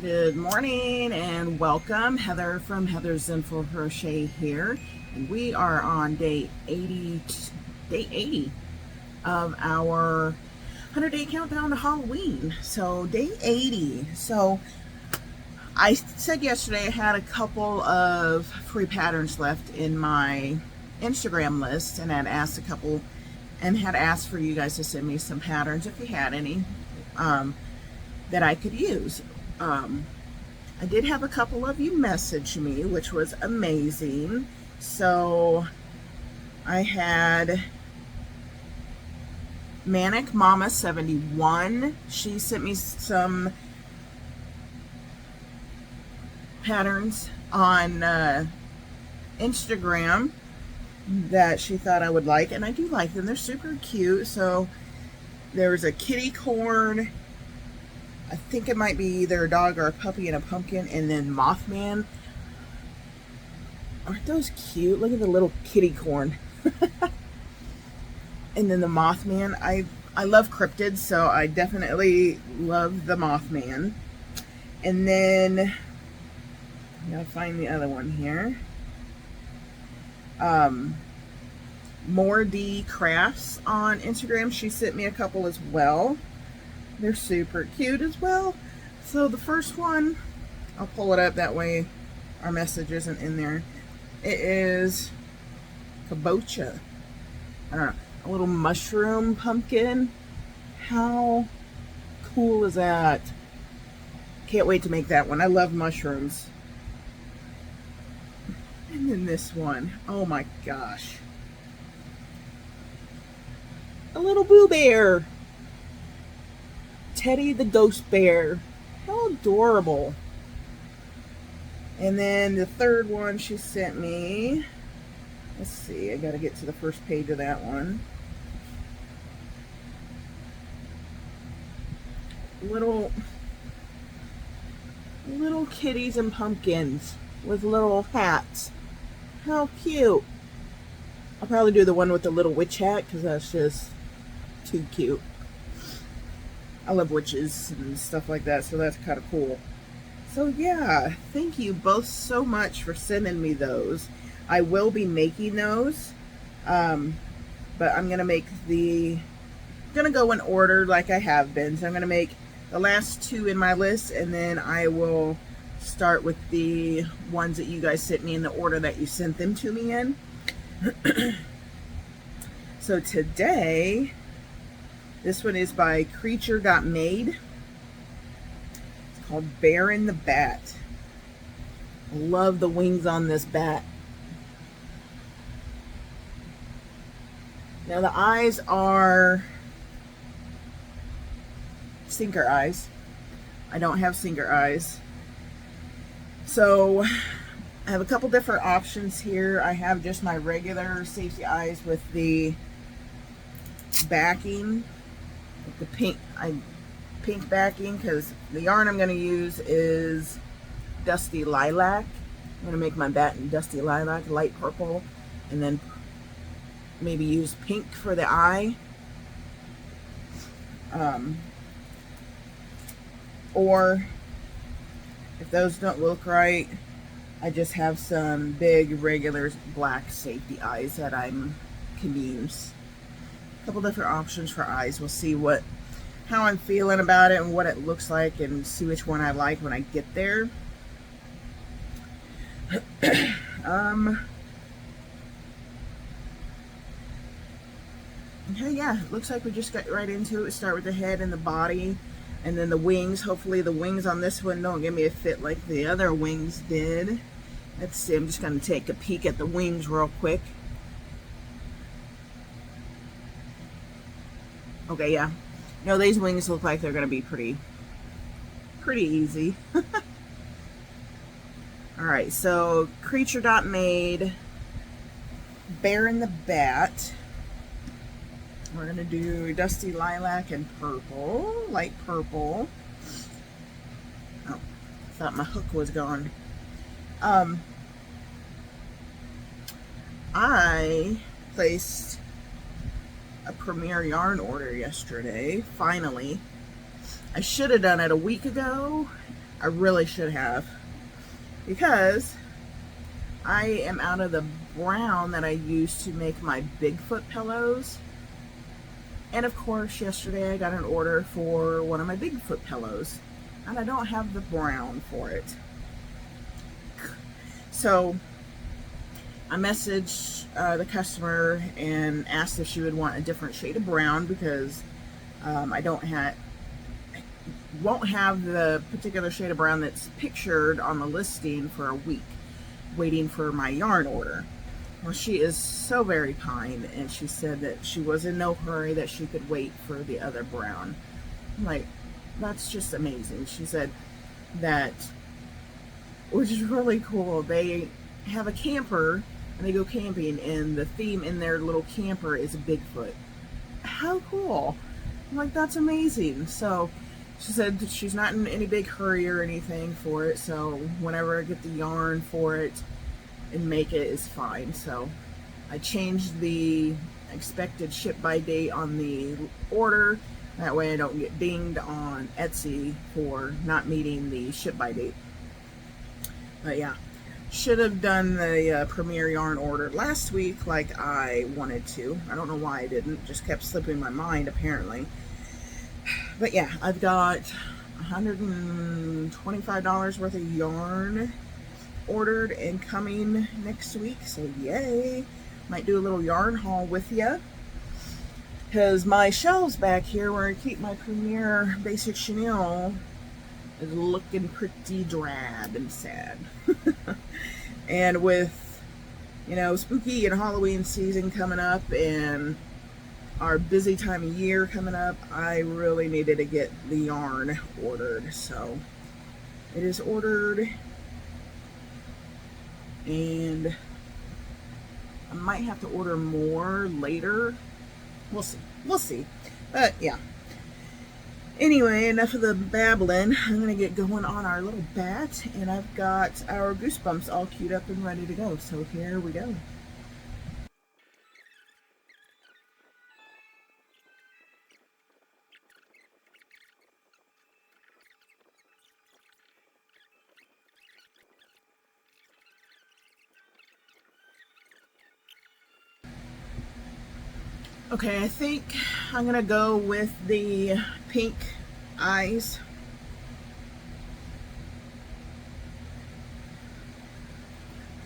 Good morning and welcome. Heather from Heather's Zenful Crochet here, and we are on day 80 of our 100-day countdown to Halloween. So day 80. So I said yesterday I had a couple of free patterns left in my Instagram list, and had asked for you guys to send me some patterns if you had any that I could use. I did have a couple of you message me, which was amazing. So I had Manic Mama 71. She sent me some patterns on Instagram that she thought I would like, and I do like them. They're super cute. So there's a kitty corn, I think it might be either a dog or a puppy and a pumpkin, and then Mothman. Aren't those cute? Look at the little kitty corn. And then the Mothman. I love cryptids, so I definitely love the Mothman. And then I gotta find the other one here. More D Crafts on Instagram. She sent me a couple as well. They're super cute as well. So the first one, I'll pull it up, that way our message isn't in there. It is kabocha. I don't know, a little mushroom pumpkin. How cool is that? Can't wait to make that one. I love mushrooms. And then this one, oh my gosh. A little Boo Bear. Teddy the Ghost Bear. How adorable. And then the third one she sent me. Let's see, I gotta get to the first page of that one. Little kitties and pumpkins with little hats. How cute. I'll probably do the one with the little witch hat because that's just too cute. I love witches and stuff like that, so that's kind of cool. So yeah, thank you both so much for sending me those. I will be making those, but I'm gonna go in order like I have been. So I'm gonna make the last two in my list, and then I will start with the ones that you guys sent me in the order that you sent them to me in. So today, this one is by Creature Got Made. It's called Barron the Bat. I love the wings on this bat. Now the eyes are sinker eyes. I don't have sinker eyes. So I have a couple different options here. I have just my regular safety eyes with the backing, with the pink backing, because the yarn I'm going to use is Dusty Lilac. I'm going to make my bat in Dusty Lilac, light purple, and then maybe use pink for the eye. Or if those don't look right, I just have some big regular black safety eyes that I can use. A couple different options for eyes. We'll see how I'm feeling about it and what it looks like, and see which one I like when I get there. Okay, yeah, it looks like we just got right into it. Start with the head and the body, and then the wings. Hopefully the wings on this one don't give me a fit like the other wings did. Let's see, I'm just going to take a peek at the wings real quick. Okay, yeah. No, these wings look like they're going to be pretty easy. Alright, so Creature Dot Made, Barron the Bat. We're going to do Dusty Lilac and purple, light purple. Oh, I thought my hook was gone. I placed a Premier yarn order yesterday, finally. I should have done it a week ago, I really should have, because I am out of the brown that I used to make my Bigfoot pillows. And of course, yesterday I got an order for one of my Bigfoot pillows, and I don't have the brown for it. So I messaged the customer and asked if she would want a different shade of brown, because I won't have the particular shade of brown that's pictured on the listing for a week, waiting for my yarn order. Well, she is so very kind, and she said that she was in no hurry, that she could wait for the other brown. I'm like, that's just amazing. She said that, which is really cool, they have a camper and they go camping, and the theme in their little camper is a Bigfoot. How cool. I'm like, that's amazing. So she said that she's not in any big hurry or anything for it, so whenever I get the yarn for it and make it is fine. So I changed the expected ship by date on the order. That way I don't get dinged on Etsy for not meeting the ship by date. But yeah, should have done the Premier yarn order last week like I wanted to. I don't know why I didn't. Just kept slipping my mind apparently. But yeah, I've got $125 worth of yarn ordered and coming next week, so yay. Might do a little yarn haul with you, because my shelves back here where I keep my Premier basic chenille is looking pretty drab and sad. And with, you know, spooky and Halloween season coming up and our busy time of year coming up, I really needed to get the yarn ordered. So it is ordered, and I might have to order more later. We'll see. We'll see. But yeah. Anyway, enough of the babbling. I'm going to get going on our little bat, and I've got our goosebumps all queued up and ready to go. So here we go. Okay, I think I'm going to go with the pink eyes.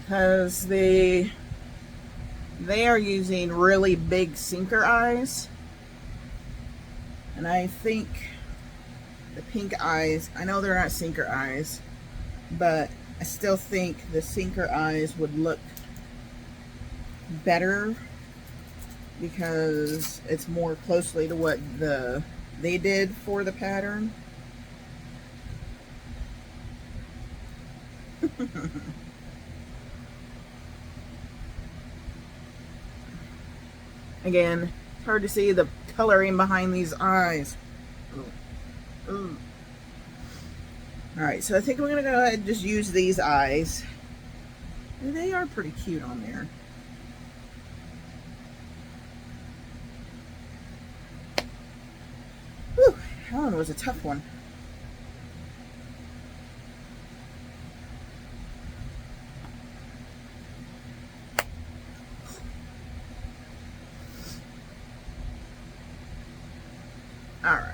Because they are using really big sinker eyes. And I think the pink eyes, I know they're not sinker eyes, but I still think the sinker eyes would look better, because it's more closely to what they did for the pattern. Again, it's hard to see the coloring behind these eyes. Alright, so I think we're going to go ahead and just use these eyes. They are pretty cute on there. Whew, that one was a tough one. All right.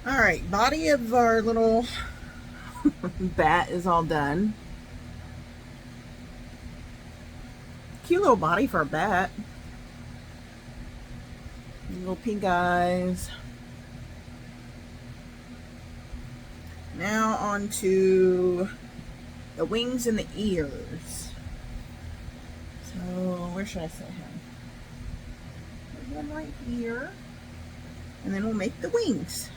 All right, body of our little bat is all done. Cute little body for a bat. Little pink eyes. Now on to the wings and the ears. So where should I set him? There's one right here. and then we'll make the wings.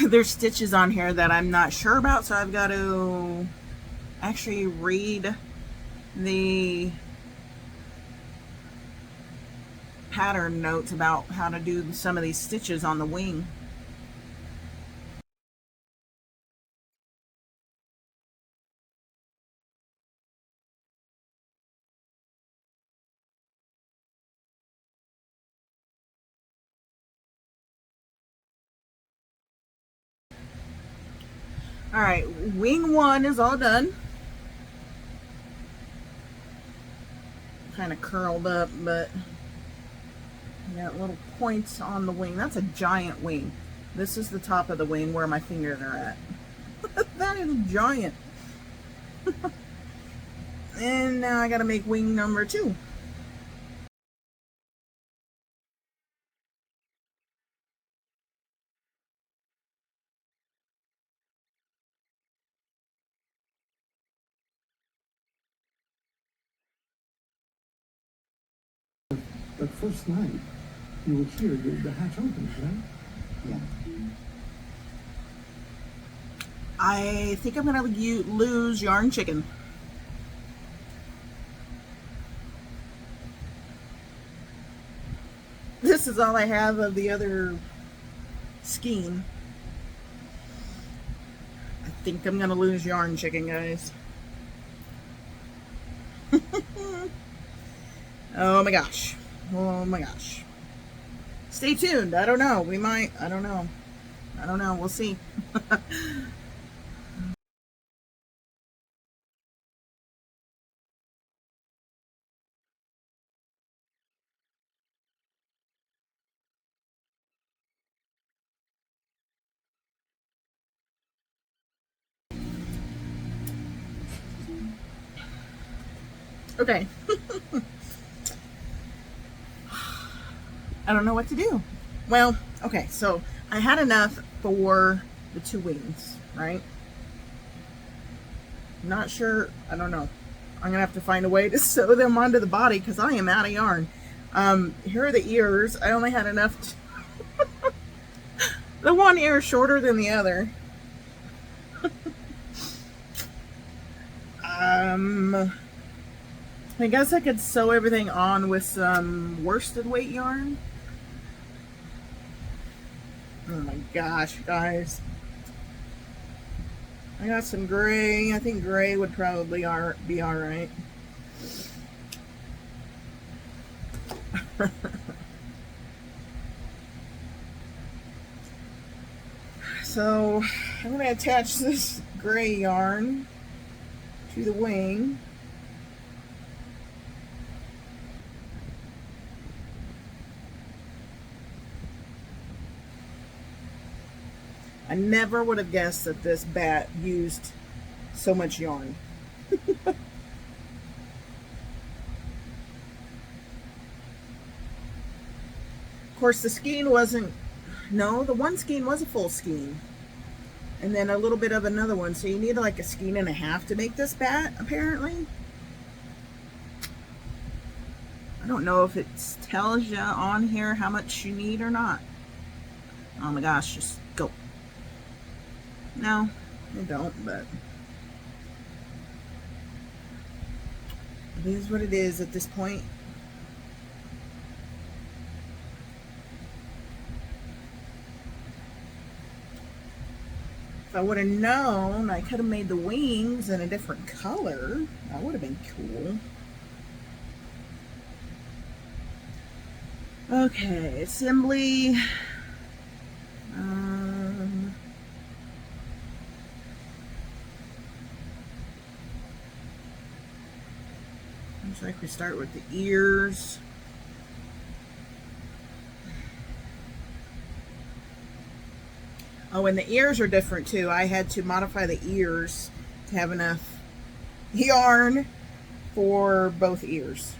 There's stitches on here that I'm not sure about, so I've got to actually read the pattern notes about how to do some of these stitches on the wing. All right, wing 1 is all done. Kind of curled up, but got little points on the wing. That's a giant wing. This is the top of the wing where my fingers are at. That is giant. And now I gotta make wing number 2. But first night, you will hear the hatch opens, right? Yeah. I think I'm gonna lose yarn chicken. This is all I have of the other skein. I think I'm gonna lose yarn chicken, guys. Oh my gosh. Oh my gosh. Stay tuned. I don't know. We might. I don't know. I don't know. We'll see. Okay. I don't know what to do. Well, okay, so I had enough for the 2 wings, right? Not sure. I don't know. I'm gonna have to find a way to sew them onto the body because I am out of yarn. Here are the ears. I only had enough to the one ear is shorter than the other. I guess I could sew everything on with some worsted weight yarn. Oh my gosh, guys. I got some gray. I think gray would probably be alright. So I'm going to attach this gray yarn to the wing. I never would have guessed that this bat used so much yarn. Of course, the skein wasn't, no, the one skein was a full skein. And then a little bit of another one. So you need like a skein and a half to make this bat, apparently. I don't know if it tells you on here how much you need or not. Oh my gosh, just go. No, I don't, but it is what it is at this point. If I would have known, I could have made the wings in a different color. That would have been cool. Okay, assembly. Looks like we start with the ears. Oh, and the ears are different too. I had to modify the ears to have enough yarn for both ears.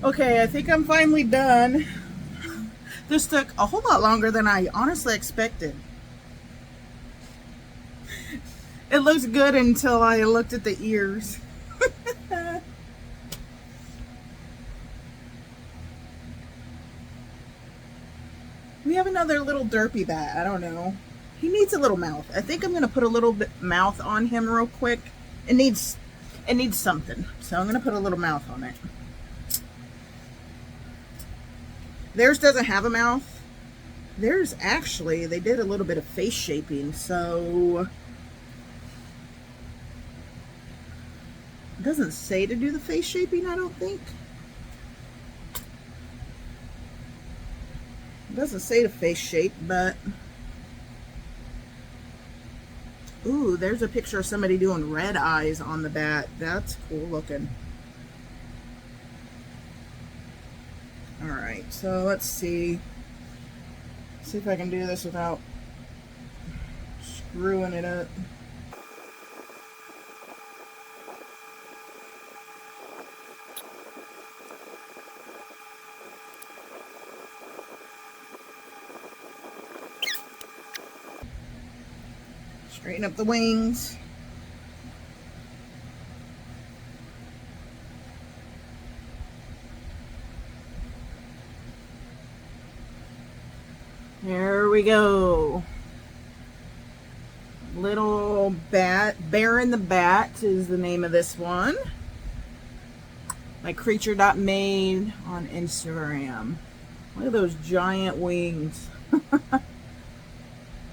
Okay, I think I'm finally done. This took a whole lot longer than I honestly expected. It looks good until I looked at the ears. We have another little derpy bat. I don't know. He needs a little mouth. I think I'm gonna put a little bit mouth on him real quick. It needs something. So I'm gonna put a little mouth on it. Theirs doesn't have a mouth. Theirs actually, they did a little bit of face shaping, so it doesn't say to do the face shaping, I don't think. It doesn't say to face shape, but ooh, there's a picture of somebody doing red eyes on the bat. That's cool looking. All right, so let's see if I can do this without screwing it up. Straighten up the wings. There we go. Little bat, Barron the Bat is the name of this one. Like creature.made on Instagram. Look at those giant wings.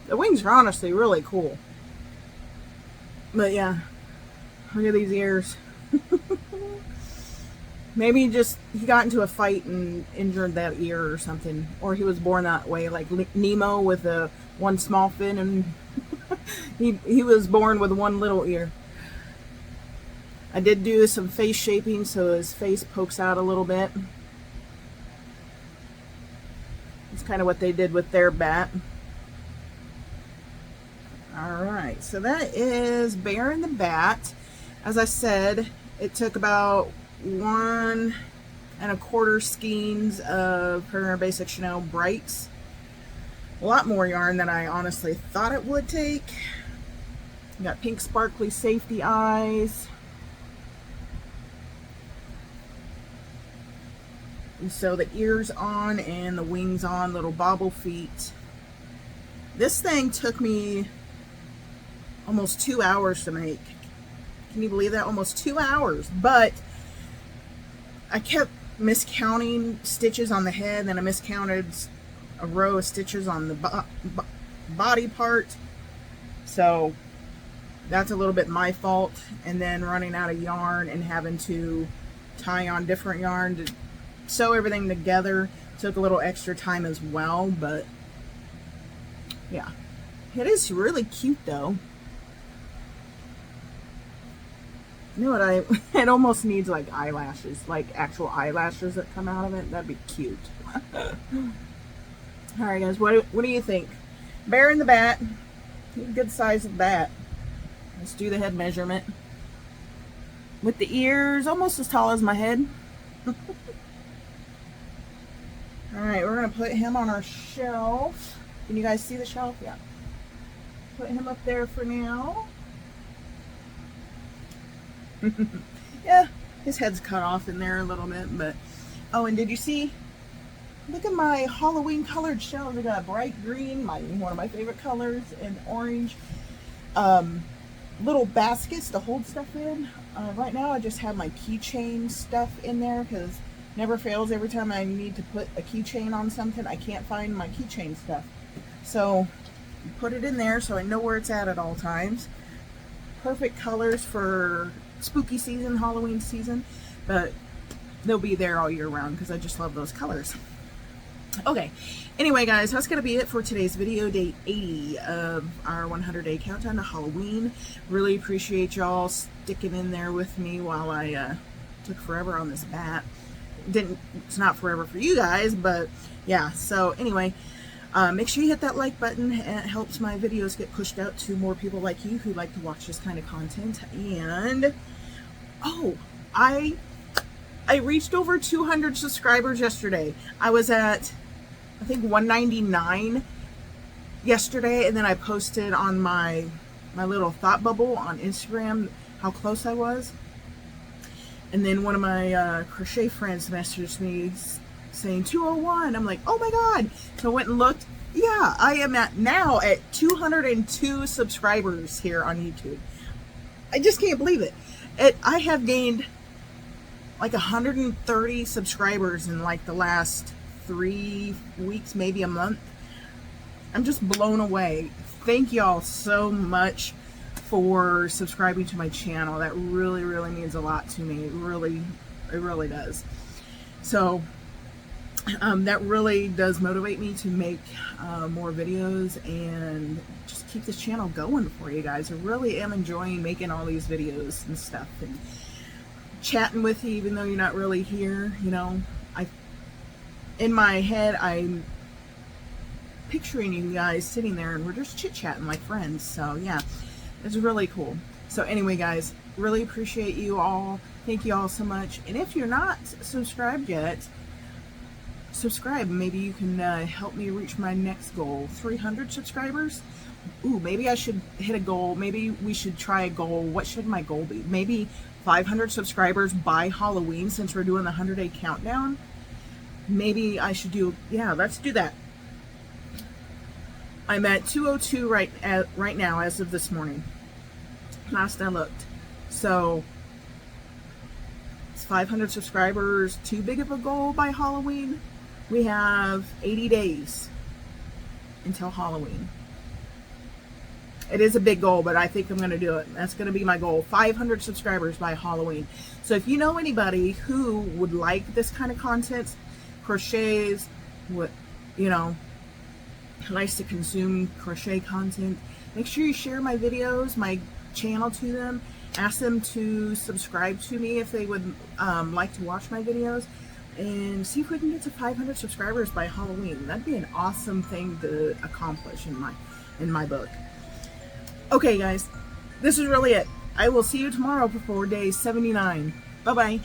The wings are honestly really cool. But yeah, look at these ears. Maybe he got into a fight and injured that ear or something. Or he was born that way, like Nemo with one small fin, and he was born with one little ear. I did do some face shaping so his face pokes out a little bit. It's kind of what they did with their bat. Alright, so that is Barron the Bat. As I said, it took about 1 1/4 skeins of Premier Basic Chanel Brights. A lot more yarn than I honestly thought it would take. Got pink sparkly safety eyes. And so the ears on and the wings on, little bobble feet. This thing took me almost 2 hours to make. Can you believe that? Almost 2 hours. But I kept miscounting stitches on the head, then I miscounted a row of stitches on the body part. So that's a little bit my fault. And then running out of yarn and having to tie on different yarn to sew everything together took a little extra time as well. But yeah, it is really cute though. You know what, it almost needs like eyelashes, like actual eyelashes that come out of it. That'd be cute. Alright guys, what do you think? Barron the Bat, good size of bat. Let's do the head measurement. With the ears almost as tall as my head. Alright, we're going to put him on our shelf. Can you guys see the shelf? Yeah. Put him up there for now. Yeah, his head's cut off in there a little bit, but oh, and did you see? Look at my Halloween colored shells. I got bright green, one of my favorite colors, and orange. Little baskets to hold stuff in. Right now, I just have my keychain stuff in there because Never fails. Every time I need to put a keychain on something, I can't find my keychain stuff. So put it in there so I know where it's at all times. Perfect colors for spooky season, Halloween season, but they'll be there all year round because I just love those colors. Okay, anyway guys, that's going to be it for today's video, day 80 of our 100-day countdown to Halloween. Really appreciate y'all sticking in there with me while I took forever on this bat. It's not forever for you guys, but yeah. So anyway, make sure you hit that like button. It helps my videos get pushed out to more people like you who like to watch this kind of content. And oh, I reached over 200 subscribers yesterday. I was at, I think, 199 yesterday, and then I posted on my little thought bubble on Instagram how close I was. And then one of my crochet friends messaged me saying 201. I'm like, oh my god. So I went and looked. Yeah, I am now at 202 subscribers here on YouTube. I just can't believe it. I have gained like 130 subscribers in like the last 3 weeks, maybe a month. I'm just blown away. Thank y'all so much for subscribing to my channel. That really, really means a lot to me. It really does. So that really does motivate me to make more videos and just keep this channel going for you guys. I really am enjoying making all these videos and stuff and chatting with you, even though you're not really here. You know, in my head, I'm picturing you guys sitting there and we're just chit-chatting like friends. So yeah, it's really cool. So anyway guys, really appreciate you all. Thank you all so much. And if you're not subscribed yet, subscribe. Maybe you can help me reach my next goal, 300 subscribers. Ooh, maybe I should hit a goal. Maybe we should try a goal. What should my goal be? Maybe 500 subscribers by Halloween, since we're doing the 100-day countdown. Maybe I should do, yeah, let's do that. I'm at 202 right now as of this morning. Last I looked. So is 500 subscribers too big of a goal by Halloween? We have 80 days until Halloween. It is a big goal, but I think I'm going to do it. That's going to be my goal. 500 subscribers by Halloween. So if you know anybody who would like this kind of content, crochets, what, you know, likes to consume crochet content, make sure you share my videos, my channel to them. Ask them to subscribe to me if they would like to watch my videos, and see if we can get to 500 subscribers by Halloween. That'd be an awesome thing to accomplish in my book. Okay guys, this is really it. I will see you tomorrow for day 79. Bye bye.